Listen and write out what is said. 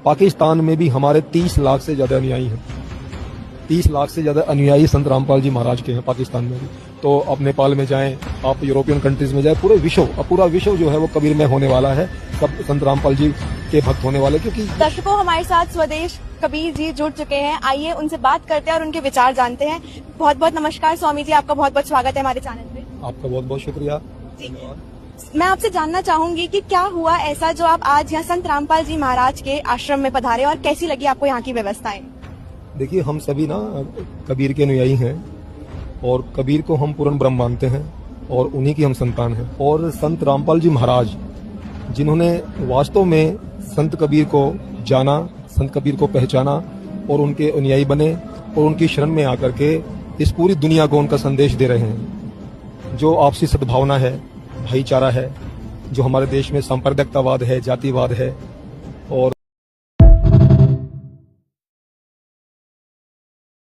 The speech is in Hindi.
पाकिस्तान में भी हमारे 30 लाख से ज्यादा अनुयायी हैं। 30 लाख से ज्यादा अनुयायी संत रामपाल जी महाराज के हैं पाकिस्तान में भी। तो आप नेपाल में जाएं, आप यूरोपियन कंट्रीज में जाएं, पूरा विश्व जो है वो कबीर में होने वाला है, सब संत रामपाल जी के भक्त होने वाले। क्योंकि दर्शकों, हमारे साथ स्वदेश कबीर जी जुड़ चुके हैं, आइए उनसे बात करते हैं और उनके विचार जानते हैं। बहुत बहुत नमस्कार स्वामी जी, आपका बहुत बहुत स्वागत है हमारे चैनल पे। आपका बहुत बहुत शुक्रिया। मैं आपसे जानना चाहूंगी कि क्या हुआ ऐसा जो आप आज यहाँ संत रामपाल जी महाराज के आश्रम में पधारे और कैसी लगी आपको यहाँ की व्यवस्थाएं? देखिए, हम सभी ना कबीर के अनुयायी हैं और कबीर को हम पूर्ण ब्रह्म मानते हैं और उन्हीं की हम संतान हैं। और संत रामपाल जी महाराज जिन्होंने वास्तव में संत कबीर को जाना, संत कबीर को पहचाना और उनके अनुयायी बने और उनकी शरण में आकर के इस पूरी दुनिया को उनका संदेश दे रहे हैं। जो आपसी सद्भावना है, भाईचारा है, जो हमारे देश में सांप्रदायिकतावाद है, जातिवाद है और